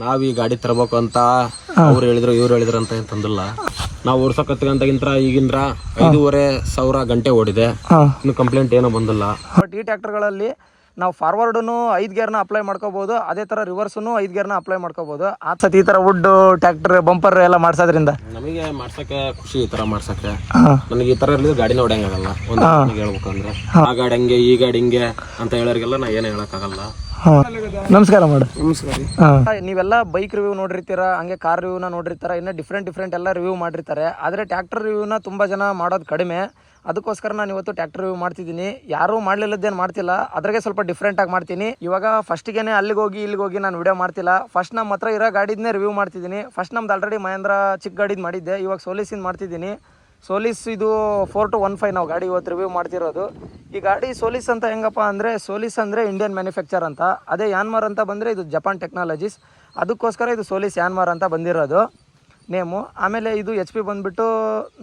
ನಾವ್ ಈ ಗಾಡಿ ತರಬೇಕು ಅಂತ ಅವ್ರು ಹೇಳಿದ್ರು ಇವ್ರು ಹೇಳಿದ್ರು ಅಂತ ಏನ್ ತಂದಿಲ್ಲ. ನಾವು ಓಡ್ಸಕತ್ತಂತ ಈಗಿಂದ್ರ 5,500 ಗಂಟೆ ಓಡಿದೆ. ಇನ್ನು ಕಂಪ್ಲೇಂಟ್ ಏನೋ ಬಂದಿಲ್ಲ. ಬಟ್ ಈ ಟ್ರ್ಯಾಕ್ಟರ್ಗಳಲ್ಲಿ ನಾವು ಫಾರ್ವರ್ಡ್ನು 5 ಗೇರ್ನ ಅಪ್ಲೈ ಮಾಡ್ಕೋಬಹುದು, ಅದೇ ತರ ರಿವರ್ಸ್ನು 5 ಗೇರ್ನ ಅಪ್ಲೈ ಮಾಡ್ಕೋಬಹುದು. ಈ ತರ ವುಡ್ ಟ್ರ್ಯಾಕ್ಟರ್ ಬಂಪರ್ ಎಲ್ಲ ಮಾಡ್ಸೋದ್ರಿಂದ ನಮಗೆ ಮಾಡ್ಸಕ್ಕೆ ಖುಷಿ. ಈ ತರ ಮಾಡ್ಸಕ್ಕೆ ನನಗೆ ಈ ತರ ಇರಲಿಲ್ಲ ಗಾಡಿನ ಹೊಡೆಯಂಗಾಗಲ್ಲ. ಒಂದು ಹೇಳ್ಬೇಕಂದ್ರೆ ಆ ಗಾಡಿ ಹಂಗೆ ಈ ಗಾಡಿ ಹಿಂಗೆ ಅಂತ ಹೇಳೋರಿಗೆಲ್ಲ ನಾ ಏನು ಹೇಳಕ್ಕಾಗಲ್ಲ. ನಮಸ್ಕಾರ ಮೇಡಮ್. ನಮಸ್ಕಾರ. ನೀವೆಲ್ಲ ಬೈಕ್ ರಿವ್ಯೂ ನೋಡಿರ್ತೀರಾ, ಹಂಗೆ ಕಾರ್ ರಿವ್ಯೂನ ನೋಡಿರ್ತಾರ, ಇನ್ನು ಡಿಫ್ರೆಂಟ್ ಎಲ್ಲ ರಿವ್ಯೂ ಮಾಡಿರ್ತಾರೆ. ಆದರೆ ಟ್ರ್ಯಾಕ್ಟರ್ ರಿವ್ಯೂನ ತುಂಬ ಜನ ಮಾಡೋದು ಕಡಿಮೆ. ಅದಕ್ಕೋಸ್ಕರ ನಾನು ಇವತ್ತು ಟ್ರ್ಯಾಕ್ಟರ್ ರಿವ್ಯೂ ಮಾಡ್ತಿದ್ದೀನಿ. ಯಾರೂ ಮಾಡಲಿಲ್ಲದೇನು ಮಾಡ್ತಿಲ್ಲ, ಅದ್ರಾಗೆ ಸ್ವಲ್ಪ ಡಿಫ್ರೆಂಟಾಗಿ ಮಾಡ್ತೀನಿ. ಇವಾಗ ಫಸ್ಟಿಗೆ ಅಲ್ಲಿಗೆ ಹೋಗಿ ನಾನು ವಿಡಿಯೋ ಮಾಡ್ತಿಲ್ಲ. ಫಸ್ಟ್ ನಮ್ಮ ಹತ್ರ ಇರೋ ಗಾಡಿದನ್ನೇ ರಿವ್ಯೂ ಮಾಡ್ತಿದ್ದೀನಿ. ಫಸ್ಟ್ ನಮ್ದು ಆಲ್ರೆಡಿ ಮಹೇಂದ್ರ ಚಿಕ್ಕ ಗಾಡಿದು ಮಾಡಿದ್ದೆ, ಇವಾಗ ಸೋಲಿಸಿಂದ ಮಾಡ್ತಿದ್ದೀನಿ. ಸೋಲಿಸ್ ಇದು 4215 ನಾವು ಗಾಡಿ ಇವತ್ತು ರಿವ್ಯೂ ಮಾಡ್ತಿರೋದು. ಈ ಗಾಡಿ ಸೋಲಿಸ್ ಅಂತ ಹೆಂಗಪ್ಪ ಅಂದರೆ, ಸೋಲಿಸ್ ಅಂದರೆ ಇಂಡಿಯನ್ ಮ್ಯಾನುಫ್ಯಾಕ್ಚರ್ ಅಂತ, ಅದೇ ಯಾನ್ಮಾರ್ ಅಂತ ಬಂದರೆ ಇದು ಜಪಾನ್ ಟೆಕ್ನಾಲಜೀಸ್. ಅದಕ್ಕೋಸ್ಕರ ಇದು ಸೋಲಿಸ್ ಯಾನ್ಮಾರ್ ಅಂತ ಬಂದಿರೋದು ನೇಮು. ಆಮೇಲೆ ಇದು HP ಬಂದುಬಿಟ್ಟು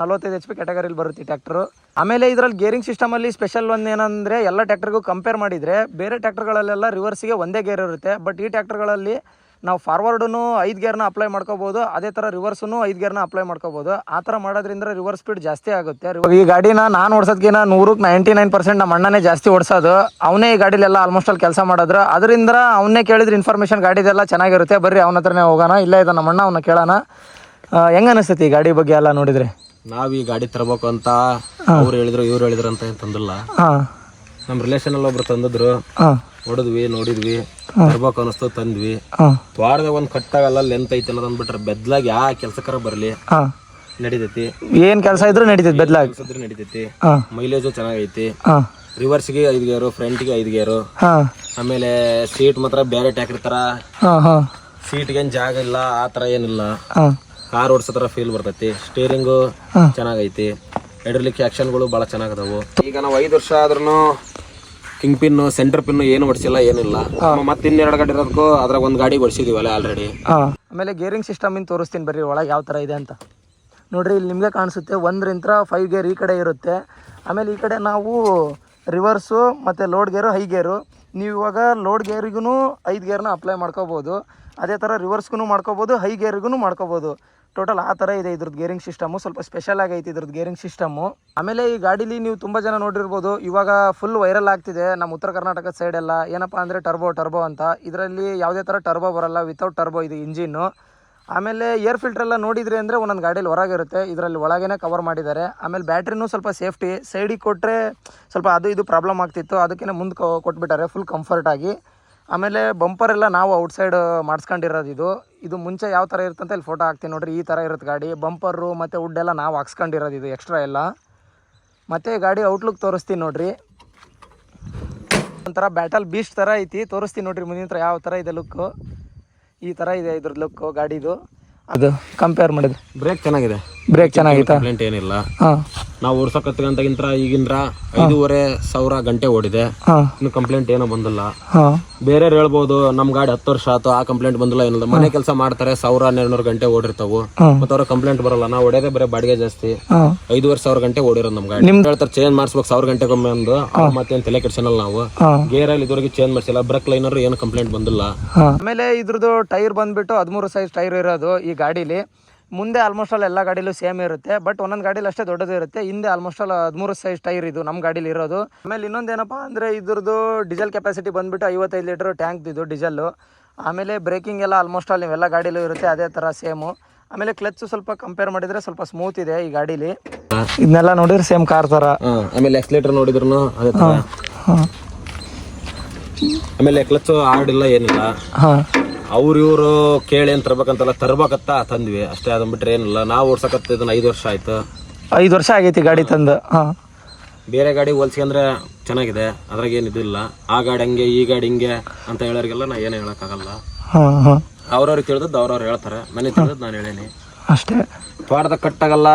45 HP ಕ್ಯಾಟಗರಿಲಿ ಬರುತ್ತೆ ಟ್ರ್ಯಾಕ್ಟರು. ಆಮೇಲೆ ಇದರಲ್ಲಿ ಗೇರಿಂಗ್ ಸಿಸ್ಟಮಲ್ಲಿ ಸ್ಪೆಷಲ್ ಒಂದು ಏನಂದರೆ, ಎಲ್ಲ ಟ್ರ್ಯಾಕ್ಟರ್ಗೂ ಕಂಪೇರ್ ಮಾಡಿದರೆ ಬೇರೆ ಟ್ರ್ಯಾಕ್ಟರ್ಗಳಲ್ಲೆಲ್ಲ ರಿವರ್ಸಿಗೆ ಒಂದೇ ಗೇರ್ ಇರುತ್ತೆ. ಬಟ್ ಈ ಟ್ರ್ಯಾಕ್ಟರ್ಗಳಲ್ಲಿ ನಾವು ಫಾರ್ವರ್ಡ್ನು 5 ಗೇರ್ನ ಅಪ್ಲೈ ಮಾಡ್ಕೋಬೋದು, ಅದೇ ಥರ ರಿವರ್ಸ್ನು 5 ಗೇರ್ನ ಅಪ್ಲೈ ಮಾಡ್ಕೋಬೋದು. ಆ ಥರ ಮಾಡೋದ್ರಿಂದ ರಿವರ್ಸ್ ಸ್ಪೀಡ್ ಜಾಸ್ತಿ ಆಗುತ್ತೆ. ಈ ಗಾಡಿನ ನಾನು ಓಡಿಸೋದಕ್ಕಿಂತ 100ಕ್ಕೆ 99% ನಮ್ಮ ಅಣ್ಣನೇ ಜಾಸ್ತಿ ಓಡಿಸೋದು. ಅವನೇ ಈ ಗಾಡಿಲೆಲ್ಲ ಆಲ್ಮೋಸ್ಟ್ ಅಲ್ಲಿ ಕೆಲಸ ಮಾಡಿದ್ರು. ಅದರಿಂದ ಅವನ್ನೇ ಕೇಳಿದ್ರೆ ಇನ್ಫಾರ್ಮೇಷನ್ ಗಾಡಿದೆಲ್ಲ ಚೆನ್ನಾಗಿರುತ್ತೆ. ಬರ್ರಿ ಅವನ ಹತ್ರನೇ ಹೋಗೋಣ. ಇಲ್ಲೇ ಇದೆ ನಮ್ಮ ಅಣ್ಣ, ಅವನ್ನ ಕೇಳೋಣ. ಹೆಂಗೆ ಅನಿಸ್ತೈತಿ ಈ ಗಾಡಿ ಬಗ್ಗೆ ಎಲ್ಲ ನೋಡಿದ್ರೆ? ನಾವ್ ಈ ಗಾಡಿ ತರಬೇಕು ಅಂತ ಅವ್ರು ಹೇಳಿದ್ರು ಇವ್ರು ಹೇಳಿದ್ರು ಅಂತ ಏನ್ ತಂದಿಲ್ಲ. ನಮ್ಮ ರಿಲೇಷನ್ ಅಲ್ಲಿ ಒಬ್ರು ತಂದಿದ್ರು, ಹೊಡೆದ್ವಿ, ನೋಡಿದ್ವಿ, ತರ್ಬೇಕು ಅನಿಸ್ತು, ತಂದ್ವಿ. ತ್ವಾರದಾಗ ಒಂದ್ ಕಟ್ಟಾಗಲ್ಲ, ಲೆಂತ್ ಐತಿ ಅನ್ನೋದ್ ಬಿಟ್ರೆ ಬೆದ್ಲಾಗ ಯಾ ಕೆಲ್ಸಕ್ಕಾರ ಬರ್ಲಿ ನಡಿತೈತಿ. ಏನ್ ಕೆಲಸ ಇದ್ರು ನಡಿತೈತಿ, ಬೆದ್ಲಾಗ ನಡಿತೈತಿ. ಮೈಲೇಜು ಚೆನ್ನಾಗೈತಿ. ರಿವರ್ಸ್ಗೆ 5 ಗೇರು, ಫ್ರಂಟ್ಗೆ 5 ಗೇರು. ಆಮೇಲೆ ಸೀಟ್ ಮಾತ್ರ ಬೇರೆ ಟ್ಯಾಕ್ರಿ ತರ, ಸೀಟ್ಗೆ ಏನ್ ಜಾಗ ಇಲ್ಲ, ಆ ತರ ಏನಿಲ್ಲ. ಕಾರ್ ಓಡಿಸೋ ತರ ಫೀಲ್ ಬರ್ತೈತಿ. ಸ್ಟೇರಿಂಗು ಚೆನ್ನಾಗೈತಿ. ಹೈಡ್ರಾಲಿಕ್ ಆಕ್ಷನ್ಗಳು ಬಹಳ ಚೆನ್ನಾಗದಾವು. ಈಗ ನಾವು 5 ವರ್ಷ ಆದ್ರೂ ಕಿಂಗ್ ಪಿನ್, ಸೆಂಟರ್ ಪಿನ್ ಏನು ಹೊಡ್ಸಿಲ್ಲ, ಏನಿಲ್ಲ. ಮತ್ತೆ ಇನ್ನೆರಡು ಗಾಡಿ ಇರೋದಕ್ಕೂ ಅದ್ರಾಗ ಒಂದು ಗಾಡಿ ಹೊಡ್ಸಿದೀವಲ್ಲ ಆಲ್ರೆಡಿ. ಆಮೇಲೆ ಗೇರಿಂಗ್ ಸಿಸ್ಟಮ್ ಇನ್ ತೋರಿಸ್ತೀನಿ ಬರ್ರಿ ಒಳಗೆ ಯಾವ ಥರ ಇದೆ ಅಂತ. ನೋಡ್ರಿ, ಇಲ್ಲಿ ನಿಮಗೆ ಕಾಣಿಸುತ್ತೆ 1ರಿಂದ 5 ಗೇರ್ ಈ ಕಡೆ ಇರುತ್ತೆ. ಆಮೇಲೆ ಈ ಕಡೆ ನಾವು ರಿವರ್ಸು ಮತ್ತು ಲೋಡ್ ಗೇರು, ಹೈ ಗೇರು. ನೀವು ಇವಾಗ ಲೋಡ್ ಗೇರಿಗೂ 5 ಗೇರ್ನ ಅಪ್ಲೈ ಮಾಡ್ಕೋಬೋದು, ಅದೇ ಥರ ರಿವರ್ಸ್ಗೂ ಮಾಡ್ಕೋಬೋದು, ಹೈ ಗೇರಿಗೂ ಮಾಡ್ಕೋಬೋದು. ಟೋಟಲ್ ಆ ಥರ ಇದೆ ಇದ್ರದ್ದು ಗೇರಿಂಗ್ ಸಿಸ್ಟಮು. ಸ್ವಲ್ಪ ಸ್ಪೆಷಲ್ ಆಗೈತಿ ಇದ್ರದ್ದು ಗೇರಿಂಗ್ ಸಿಸ್ಟಮು. ಆಮೇಲೆ ಈ ಗಾಡೀಲಿ ನೀವು ತುಂಬ ಜನ ನೋಡಿರ್ಬೋದು, ಇವಾಗ ಫುಲ್ ವೈರಲ್ ಆಗ್ತಿದೆ ನಮ್ಮ ಉತ್ತರ ಕರ್ನಾಟಕದ ಸೈಡೆಲ್ಲ. ಏನಪ್ಪ ಅಂದರೆ ಟರ್ಬೋ ಅಂತ. ಇದರಲ್ಲಿ ಯಾವುದೇ ಥರ ಟರ್ಬೋ ಬರಲ್ಲ, ವಿತೌಟ್ ಟರ್ಬೋ ಇದು ಇಂಜಿನ್ನು. ಆಮೇಲೆ ಏರ್ ಫಿಲ್ಟರ್ ಎಲ್ಲ ನೋಡಿದ್ರಿ ಅಂದರೆ ಒಂದೊಂದು ಗಾಡೀಲಿ ಹೊರಗಿರುತ್ತೆ, ಇದರಲ್ಲಿ ಒಳಗೇ ಕವರ್ ಮಾಡಿದ್ದಾರೆ. ಆಮೇಲೆ ಬ್ಯಾಟ್ರಿನೂ ಸ್ವಲ್ಪ ಸೇಫ್ಟಿ. ಸೈಡಿಗೆ ಕೊಟ್ಟರೆ ಸ್ವಲ್ಪ ಅದು ಇದು ಪ್ರಾಬ್ಲಮ್ ಆಗ್ತಿತ್ತು, ಅದಕ್ಕೇ ಮುಂದೆ ಕೊಟ್ಬಿಟ್ಟಾರೆ ಫುಲ್ ಕಂಫರ್ಟಾಗಿ. ಆಮೇಲೆ ಬಂಪರ್ ಎಲ್ಲ ನಾವು ಔಟ್ಸೈಡ್ ಮಾಡಿಸ್ಕೊಂಡಿರೋದು. ಇದು ಮುಂಚೆ ಯಾವ ಥರ ಇರುತ್ತಂತ ಇಲ್ಲಿ ಫೋಟೋ ಹಾಕ್ತೀನಿ ನೋಡಿರಿ. ಈ ಥರ ಇರುತ್ತೆ ಗಾಡಿ. ಬಂಪರು ಮತ್ತು ವುಡ್ ಎಲ್ಲ ನಾವು ಹಾಕ್ಸ್ಕೊಂಡಿರೋದು ಇದು ಎಕ್ಸ್ಟ್ರಾ ಎಲ್ಲ. ಮತ್ತು ಗಾಡಿ ಔಟ್ಲುಕ್ ತೋರಿಸ್ತೀನಿ ನೋಡಿರಿ. ಒಂಥರ ಬ್ಯಾಟಲ್ ಬೀಸ್ಟ್ ಥರ ಐತಿ. ತೋರಿಸ್ತೀನಿ ನೋಡಿರಿ ಮುಂದಿನ ಥರ ಯಾವ ಥರ ಇದೆ ಲುಕ್ಕು. ಈ ಥರ ಇದೆ ಇದ್ರದ್ದು ಲುಕ್ಕು ಗಾಡಿದು. ಅದು ಕಂಪೇರ್ ಮಾಡಿದ್ರೆ ಬ್ರೇಕ್ ಚೆನ್ನಾಗಿದೆ. ಬ್ರೇಕ್ ಚೆನ್ನಾಗಿತ್ತು, ಕಂಪ್ಲೇಂಟ್ ಏನಿಲ್ಲ. ನಾವು ಓಡಿಸಕತ್ತಂತ ಈಗಿಂದ್ರ 5,500 ಗಂಟೆ ಓಡಿದೆ. ಇನ್ನು ಕಂಪ್ಲೇಂಟ್ ಏನೋ ಬಂದಿಲ್ಲ. ಬೇರೆ ಹೇಳ್ಬೋದು ನಮ್ ಗಾಡಿ 10 ವರ್ಷ ಆಯ್ತು, ಆ ಕಂಪ್ಲೇಂಟ್ ಬಂದಿಲ್ಲ, ಏನಿಲ್ಲ. ಮನೆ ಕೆಲಸ ಮಾಡ್ತಾರೆ, 1,100-1,200 ಗಂಟೆ ಓಡಿರ್ತಾವು, ಮತ್ತೆ ಅವ್ರ ಕಂಪ್ಲೇಂಟ್ ಬರಲ್ಲ. ನಾವು ಹೊಡೆಯೋದೇ ಬರೀ ಬಾಡಿಗೆ ಜಾಸ್ತಿ. 5,500 ಗಂಟೆ ಓಡಿರೋದು ನಮ್ ಗಾಡಿ. ನಿಮ್ಗೆ ಹೇಳ್ತಾರೆ ಚೇಂಜ್ ಮಾಡಿಸ್ಬೇಕು 1000 ಗಂಟೆಗೊಮ್ಮೆ ಅಂದು, ಮತ್ತೇನ್ ತಲೆ ಕೆಡ್ಸನಲ್ಲ ನಾವು. ಗೇರ್ ಅಲ್ಲಿ ಇದುವರೆಗೆ ಚೇಂಜ್ ಮಾಡಿಸಿಲ್ಲ. ಬ್ರೇಕ್ ಲೈನರ್ ಏನು ಕಂಪ್ಲೇಂಟ್ ಬಂದಿಲ್ಲ. ಆಮೇಲೆ ಇದ್ರದ್ದು ಟೈರ್ ಬಂದ್ಬಿಟ್ಟು 13 ಸೈಜ್ ಟೈರ್ ಇರೋದು ಈ ಗಾಡೀಲಿ. ಮುಂದೆ ಆಲ್ಮೋಸ್ಟ್ ಆಲ್ ಎಲ್ಲ ಗಾಡಿಲೂ ಸೇಮ್ ಇರುತ್ತೆ, ಬಟ್ ಒಂದೊಂದು ಗಾಡೀಲಿ ಅಷ್ಟೇ ದೊಡ್ಡದು ಇರುತ್ತೆ. ಹಿಂದೆ ಆಲ್ಮೋಸ್ಟ್ ಆಲ್ 13 ಸೈಜ್ ಟೈರ್ ಇದು ನಮ್ಮ ಗಾಡೀಲಿ ಇರೋದು. ಆಮೇಲೆ ಇನ್ನೊಂದೇನಪ್ಪ ಅಂದರೆ ಇದ್ರದ್ದು ಡೀಸೆಲ್ ಕೆಪಾಸಿಟಿ ಬಂದುಬಿಟ್ಟು 55 ಲೀಟ್ರ್ ಟ್ಯಾಂಕ್ ಇದು ಡೀಸೆಲ್ಲು. ಆಮೇಲೆ ಬ್ರೇಕಿಂಗ್ ಎಲ್ಲ ಆಲ್ಮೋಸ್ಟ್ ಆಲ್ ನೀವೆಲ್ಲ ಗಾಡೀಲೂ ಇರುತ್ತೆ ಅದೇ ಥರ ಸೇಮು. ಆಮೇಲೆ ಕ್ಲಚ್ ಸ್ವಲ್ಪ ಕಂಪೇರ್ ಮಾಡಿದರೆ ಸ್ವಲ್ಪ ಸ್ಮೂತ್ ಇದೆ ಈ ಗಾಡೀಲಿ. ಇದನ್ನೆಲ್ಲ ನೋಡಿದ್ರೆ ಸೇಮ್ ಕಾರ್ ಥರ. ಆಮೇಲೆ ಎಕ್ಸ್ಲೇಟರ್ ನೋಡಿದ್ರು ಅದೇ ಥರ. ಆಮೇಲೆ ಕ್ಲಚ್ ಆಡಿಲ್ಲ, ಏನಿಲ್ಲ. ಇವರು ಕೇಳಿ ಏನ್ ತರ್ಬೇಕಂತ ತಂದ್ವಿ ಅಷ್ಟೇ. ಅದನ್ನ ಬಿಟ್ರೆ ಏನಿಲ್ಲ. ನಾವು ಓಡ್ಸಕತ್ತ ಇದನ್ನ 5 ವರ್ಷ ಆಯ್ತು. 5 ವರ್ಷ ಆಗೈತಿ ಗಾಡಿ ತಂದು. ಬೇರೆ ಗಾಡಿ ಹೋಲ್ಸ್ಕೊಂಡ್ರೆ ಚೆನ್ನಾಗಿದೆ, ಅದ್ರಾಗ ಏನು ಇದಿಲ್ಲ. ಆ ಗಾಡಿ ಹಂಗೆ ಈ ಗಾಡಿ ಹಿಂಗೆ ಅಂತ ಹೇಳೋರಿಗೆಲ್ಲ ನಾ ಏನು ಹೇಳಕ್ಕಾಗಲ್ಲ. ಅವ್ರವ್ರಿಗೆ ತಿಳಿದದ್ದು ಅವ್ರವ್ರು ಹೇಳ್ತಾರೆ, ನನಗೆ ತಿಳಿದದ್ದು ನಾನು ಹೇಳೇನಿ ಅಷ್ಟೇ. ತ್ವಾಟದ ಕಟ್ಟಾಗಲ್ಲ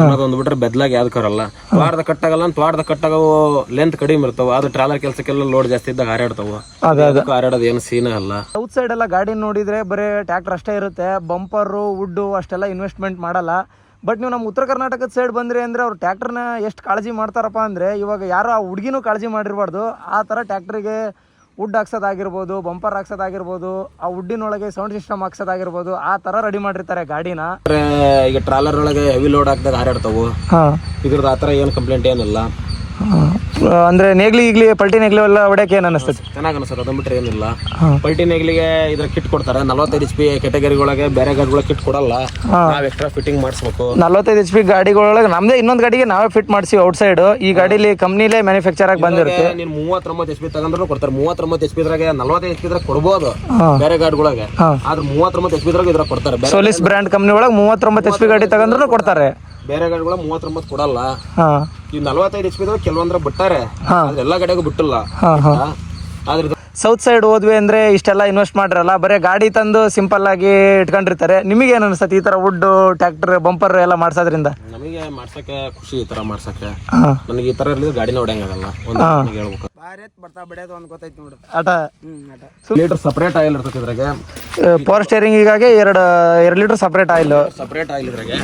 ಅನ್ನೋದೊಂದು ಬಿಟ್ರೆ ಬೆದ್ಲಾಗ ಯಾವ್ದಕ್ಕಾರಲ್ಲ. ತ್ವಾಟದ ಕಟ್ಟಾಗಲ್ಲ, ತ್ವಾಟದ ಕಟ್ಟಾಗವು ಲೆಂತ್ ಕಡಿಮೆ ಇರ್ತಾವ. ಅದು ಟ್ರಾಲರ್ ಕೆಲಸಕ್ಕೆಲ್ಲ ಲೋಡ್ ಜಾಸ್ತಿ ಇದ್ದಾಗ ಹಾರಾಡ್ತಾವ. ಹಾರಾಡೋದು ಏನು ಸೀನ ಅಲ್ಲ. ಔಟ್ ಸೈಡ್ ಎಲ್ಲ ಗಾಡಿ ನೋಡಿದ್ರೆ ಬರೀ ಟ್ರ್ಯಾಕ್ಟರ್ ಅಷ್ಟೇ ಇರುತ್ತೆ, ಬಂಪರು ವುಡ್ಡು ಅಷ್ಟೆಲ್ಲ ಇನ್ವೆಸ್ಟ್ಮೆಂಟ್ ಮಾಡಲ್ಲ. ಬಟ್ ನೀವು ನಮ್ಮ ಉತ್ತರ ಕರ್ನಾಟಕದ ಸೈಡ್ ಬಂದ್ರಿ ಅಂದರೆ ಅವ್ರು ಟ್ರ್ಯಾಕ್ಟರ್ನ ಎಷ್ಟು ಕಾಳಜಿ ಮಾಡ್ತಾರಪ್ಪ ಅಂದರೆ, ಇವಾಗ ಯಾರು ಆ ಹುಡುಗಿನೂ ಕಾಳಜಿ ಮಾಡಿರಬಾರ್ದು. ಆ ಥರ ಟ್ರ್ಯಾಕ್ಟ್ರಿಗೆ ವುಡ್ ಹಾಕ್ಸೋದಾಗಿರ್ಬೋದು, ಬಂಪರ್ ಹಾಕ್ಸೋದಾಗಿರ್ಬೋದು, ಆ ವುಡ್ಡಿನೊಳಗೆ ಸೌಂಡ್ ಸಿಸ್ಟಮ್ ಹಾಕ್ಸೋದಾಗಿರ್ಬೋದು, ಆ ಥರ ರೆಡಿ ಮಾಡಿರ್ತಾರೆ ಗಾಡಿನ. ಈಗ ಟ್ರಾಲರ್ ಒಳಗೆ ಹೆವಿ ಲೋಡ್ ಹಾಕಿದಾಗ ಹಾರಾಡ್ತಾವು. ಇದ್ರದ್ದು ಆ ಥರ ಏನು ಕಂಪ್ಲೇಂಟ್ ಏನಿಲ್ಲ. ಅಂದ್ರೆ ನೇಗ್ಲಿ ಈಗ್ಲಿ ಪಲ್ಟಿ ನೇಗ್ಲಿ ಎಲ್ಲ ಹೊಡ್ಯಕ್ಕೆ ಏನು ಅನಿಸ್ತದೆ? ಚೆನ್ನಾಗಿ ಅನಿಸ್ತದೆ, ಅದನ್ನ ಬಿಟ್ರೆ ಏನಿಲ್ಲ. ಪಲ್ಟಿ ನೇಗ್ಲಿಗೆ ಇದ್ರ ಕಿಟ್ ಕೊಡ್ತಾರೆ. 45 HP ಕ್ಯಾಟಗರಿಗಳಿಗೆ ಬೇರೆ ಗಾಡಿಗಳ ಕಿಟ್ ಕೊಡಲ್ಲ, ನಾವ್ ಎಕ್ಸ್ಟ್ರಾ ಫಿಟ್ಟಿಂಗ್ ಮಾಡಿಸ್ಬೇಕು. 45 HP ಗಾಡಿಗಳೊಳಗೆ ನಮ್ದೇ ಇನ್ನೊಂದು ಗಾಡಿಗೆ ನಾವೇ ಫಿಟ್ ಮಾಡಿಸಿ ಔಟ್ ಸೈಡ್. ಈ ಗಾಡಿಲಿ ಕಂಪ್ನಿಲೇ ಮ್ಯಾನುಫ್ಯಾಕ್ಚರ್ ಆಗಿ ಬಂದಿರುತ್ತೆ. ನೀನು 39 HP ತಗೊಂಡ್ರು ಕೊಡ್ತಾರೆ. 39 HP ದ್ರಾಗೆ 45 HP ದ್ರಾಗ ಕೊಡ್ಬೋದು ಬೇರೆ ಗಾಡಿಗಳಿಗೆ, ಆದ್ರೆ 39 HP ದ್ರಾಗ ಇದ್ರಾಗ ಕೊಡ್ತಾರೆ. ಸೋಲಿಸ್ ಬ್ರ್ಯಾಂಡ್ ಕಂಪ್ನಿ ಒಳಗೆ 39 HP ಗಾಡಿ ತಗೊಂಡ್ರು ಕೊಡ್ತಾರೆ. ಬೇರೆ ಗಾಡಿಗಳ 39 ಕೊಡಲ್ಲ. ಈ 45 HP ಕೆಲವೊಂದ್ರ ಬಿಟ್ಟಾರೆ, ಎಲ್ಲ ಗಾಡಿಗೂ ಬಿಟ್ಟಿಲ್ಲ. ಆದ್ರೆ ಸೌತ್ ಸೈಡ್ ಹೋದ್ವಿ ಅಂದ್ರೆ ಇಷ್ಟೆಲ್ಲ ಇನ್ವೆಸ್ಟ್ ಮಾಡಿರಲ್ಲ, ಬರೀ ಗಾಡಿ ತಂದು ಸಿಂಪಲ್ ಆಗಿ ಇಟ್ಕೊಂಡಿರ್ತಾರೆ. ನಿಮಗೆ ಏನು ಅನ್ಸುತ್ತೆ ಈ ತರ ವುಡ್, ಟ್ರ್ಯಾಕ್ಟರ್, ಬಂಪರ್ ಎಲ್ಲ ಮಾಡ್ಸೋದ್ರಿಂದ? ನಮಗೆ ಮಾಡ್ಸಕ್ಕೆ ಖುಷಿ, ಈ ತರ ಮಾಡ್ಸಕ್ಕೆ. ನನಗೆ ಈ ತರ ಇರಲಿಲ್ಲ ಗಾಡಿನ ಹೊಡ್ಯಂಗಾಗಲ್ಲ. ಹೇಳ್ಬೇಕು, ಬರ್ತಾ ಬಿಡೋದು ಒಂದು ಗೊತ್ತಾಯ್ತು ನೋಡು. ಆಟ ಲೀಟರ್ ಸಪ್ರೇಟ್ ಆಯಿಲ್ ಇರ್ತದೆ ಇದ್ರಾಗೆ. ಪವರ್ ಸ್ಟೇರಿಂಗ್ ಹೀಗಾಗಿ 2 ಲೀಟರ್ ಸಪ್ರೇಟ್ ಆಯಿಲ್ ಇದ್ರಾಗೆ.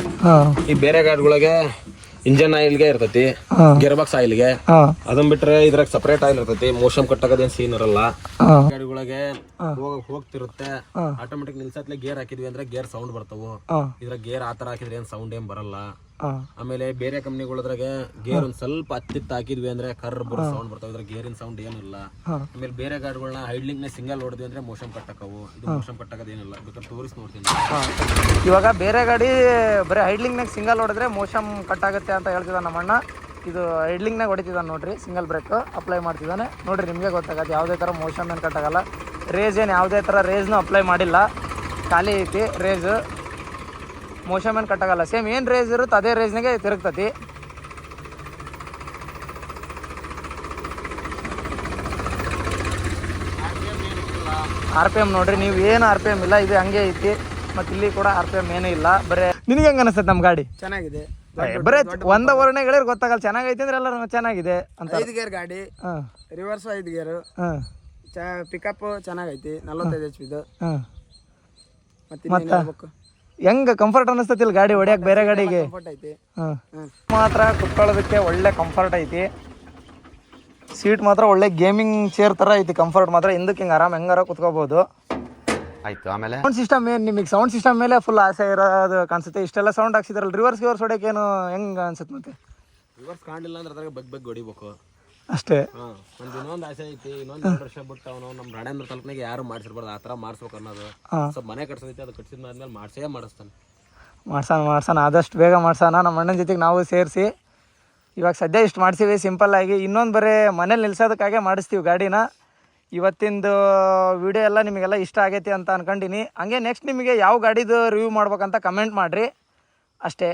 ಈ ಬೇರೆ ಗಾಡಿಗಳಿಗೆ ಇಂಜನ್ ಆಯಿಲ್ಗೆ ಇರ್ತೈತಿ, ಗೇರ್ ಬಾಕ್ಸ್ ಆಯಿಲ್ಗೆ. ಅದನ್ನ ಬಿಟ್ರೆ ಇದ್ರಾಗ ಸಪರೇಟ್ ಆಯಿಲ್ ಇರ್ತೈತಿ. ಮೋಷನ್ ಕಟ್ಟಾಗದೇನ್ ಸೀನ್ ಇರಲ್ಲ. ಗಾಡಿಗಳಿಗೆ ಹೋಗ್ತಿರುತ್ತೆ, ಆಟೋಮೆಟಿಕ್ ನಿಲ್ಸತ್ಲೆ ಗೇರ್ ಹಾಕಿದ್ವಿ ಅಂದ್ರೆ ಗೇರ್ ಸೌಂಡ್ ಬರ್ತಾವು. ಇದ್ರಾಗ ಗೇರ್ ಆತರ ಹಾಕಿದ್ರೆ ಏನ್ ಸೌಂಡ್ ಏನ್ ಬರಲ್ಲ. ಆಮೇಲೆ ಬೇರೆ ಕಂಪ್ನಿಗಳದ್ರಾಗೆ ಗೇರ್ ಒಂದ್ ಸ್ವಲ್ಪ ಹತ್ತಿತ್ತು ಹಾಕಿದ್ವಿ ಅಂದ್ರೆ ಕರ್ ಬರೋ ಸೌಂಡ್ ಬರ್ತಾವ. ಇದ್ರ ಗೇರಿನ ಸೌಂಡ್ ಏನಿಲ್ಲ. ಆಮೇಲೆ ಬೇರೆ ಗಾಡಿಗಳನ್ನ ಹೈಡ್ಲಿಂಗ್ ನ ಸಿಂಗಲ್ ಹೊಡೆದ್ವಿ ಅಂದ್ರೆ ಮೋಷನ್ ಕಟ್ಟಾಕವು. ಇದು ಮೋಷನ್ ಕಟ್ಟಾಗದೇನಿಲ್ಲ, ಬೇಕಾದ್ರೆ ತೋರಿಸಿ ನೋಡ್ತೀನಿ. ಇವಾಗ ಬೇರೆ ಗಾಡಿ ಬರೀ ಹೈಡ್ಲಿಂಗ್ ನಾಗ ಸಿಂಗಲ್ ಹೊಡೆದ್ರೆ ಮೋಷನ್ ಕಟ್ ಆಗುತ್ತೆ ಅಂತ ಹೇಳ್ತಿದ್ದ ನಮ್ಮಣ್ಣ. ಇದು ಹೈಡ್ಲಿಂಗ್ ನಾಗ ಹೊಡಿತಿದ್ದಾನೆ ನೋಡ್ರಿ, ಸಿಂಗಲ್ ಬ್ರೇಕ್ ಅಪ್ಲೈ ಮಾಡ್ತಿದ್ದಾನೆ ನೋಡ್ರಿ. ನಿಮಗೆ ಗೊತ್ತಾಗತ್ತೆ ಯಾವುದೇ ಥರ ಮೋಷನ್ ಏನು ಕಟ್ಟಾಗಲ್ಲ. ರೇಜ್ ಏನು ಯಾವುದೇ ಥರ ರೇಜ್ನೂ ಅಪ್ಲೈ ಮಾಡಿಲ್ಲ, ಖಾಲಿ ಐತಿ ರೇಜ್. ಮೋಷನ್ ಏನು ಕಟ್ಟಾಗಲ್ಲ, ಸೇಮ್ ಏನು ರೇಜ್ ಇರುತ್ತೆ ಅದೇ ರೇಜ್ನಾಗೆ ತಿರುಗ್ತತಿ. RPM ನೋಡ್ರಿ, ನೀವು ಏನು RPM ಇಲ್ಲ, ಇದು ಹಂಗೆ ಐತಿ. ಮತ್ತು ಇಲ್ಲಿ ಕೂಡ RPM ಏನೂ ಇಲ್ಲ. ಬರೀ ನಿನಗೆ ಹೆಂಗೆ ಅನಿಸ್ತದೆ ನಮ್ಮ ಗಾಡಿ? ಚೆನ್ನಾಗಿದೆ. ಬರೀ ಒಂದ ವರ್ಣೆ ಹೇಳಿದ್ರೆ ಗೊತ್ತಾಗಲ್ಲ. ಚೆನ್ನಾಗೈತೆ ಅಂದ್ರೆ ಎಲ್ಲರೂ ಚೆನ್ನಾಗಿದೆ ಅಂತ. 5 ಗೇರ್ ಗಾಡಿ, ರಿವರ್ಸ್ 5 ಗೇರು, ಪಿಕಪ್ ಚೆನ್ನಾಗೈತಿ. 45 HP ಇದು. ಮತ್ತೆ ಹೆಂಗ ಕಂಫರ್ಟ್ ಅನಿಸ್ತತಿಲ್ಲ ಗಾಡಿ ಹೊಡ್ಯಾಕ ಬೇರೆ ಗಾಡಿಗೆ? ಐತಿ ಮಾತ್ರ ಕುತ್ಕೊಳ್ಳೋದಕ್ಕೆ ಒಳ್ಳೆ ಕಂಫರ್ಟ್ ಐತಿ. ಸೀಟ್ ಮಾತ್ರ ಒಳ್ಳೆ ಗೇಮಿಂಗ್ ಚೇರ್ ತರ ಐತಿ. ಕಂಫರ್ಟ್ ಮಾತ್ರ ಹಿಂದಕ್ಕೆ ಹಿಂಗೆ ಆರಾಮ್ ಹೆಂಗಾರ ಕುತ್ಕೋಬಹುದು. ಆಯ್ತು. ಆಮೇಲೆ ಸೌಂಡ್ ಸಿಸ್ಟಮ್ ಏನು ನಿಮಗೆ? ಸೌಂಡ್ ಸಿಸ್ಟಮ್ ಮೇಲೆ ಫುಲ್ ಆಸೆ ಇರೋದು ಕಾಣಿಸುತ್ತೆ. ಇಷ್ಟೆಲ್ಲ ಸೌಂಡ್ ಹಾಕ್ಸಿದ್ರಲ್ಲ, ರಿವರ್ಸ್ ಹೊಡ್ಯಕ್ಕೆ ಏನು ಹೆಂಗೆ ಅನ್ಸುತ್ತೆ? ಮತ್ತೆ ರಿವರ್ಸ್ ಕಾಣಲಿಲ್ಲ ಅಂದ್ರೆ ಅದ್ರಾಗ ಬಗ್ ಹೊಡಿಬೇಕು ಅಷ್ಟೇ. ಒಂದು ಇನ್ನೊಂದು ಆಸೆ ಐತಿ. ಇನ್ನೊಂದು 2 ವರ್ಷ ಬಿಟ್ಟು ಅವನು ನಮ್ಮ ರಾಣೇಂದ್ರ ತಾಲೂಕಿನಾಗ ಯಾರು ಮಾಡಿಸಿರ್ಬಾರ್ದು, ಆ ಥರ ಮಾಡ್ಸ್ಬೇಕು ಅನ್ನೋದು. ಸ್ವಲ್ಪ ಮನೆ ಕಟ್ಸೋದೈತಿ, ಅದು ಕಟ್ಸಿದ್ಮೇಲೆ ಮಾಡಿಸ್ತಾನೆ. ಮಾಡ್ಸೋಣ ಆದಷ್ಟು ಬೇಗ ಮಾಡ್ಸೋಣ. ನಮ್ಮ ಅಣ್ಣನ ಜೊತೆಗೆ ನಾವು ಸೇರಿಸಿ ಇವಾಗ ಸದ್ಯ ಇಷ್ಟು ಮಾಡ್ತೀವಿ ಸಿಂಪಲ್ಲಾಗಿ. ಇನ್ನೊಂದು ಬರೀ ಮನೇಲಿ ನಿಲ್ಸೋದಕ್ಕಾಗೆ ಮಾಡಿಸ್ತೀವಿ ಗಾಡಿನ. ಇವತ್ತಿಂದು ವಿಡಿಯೋ ಎಲ್ಲ ನಿಮಗೆಲ್ಲ ಇಷ್ಟ ಆಗೈತಿ ಅಂತ ಅನ್ಕೊಂಡಿನಿ. ಹಂಗೆ ನೆಕ್ಸ್ಟ್ ನಿಮಗೆ ಯಾವ ಗಾಡಿದು ರಿವ್ಯೂ ಮಾಡ್ಬೇಕಂತ ಕಮೆಂಟ್ ಮಾಡಿರಿ ಅಷ್ಟೇ.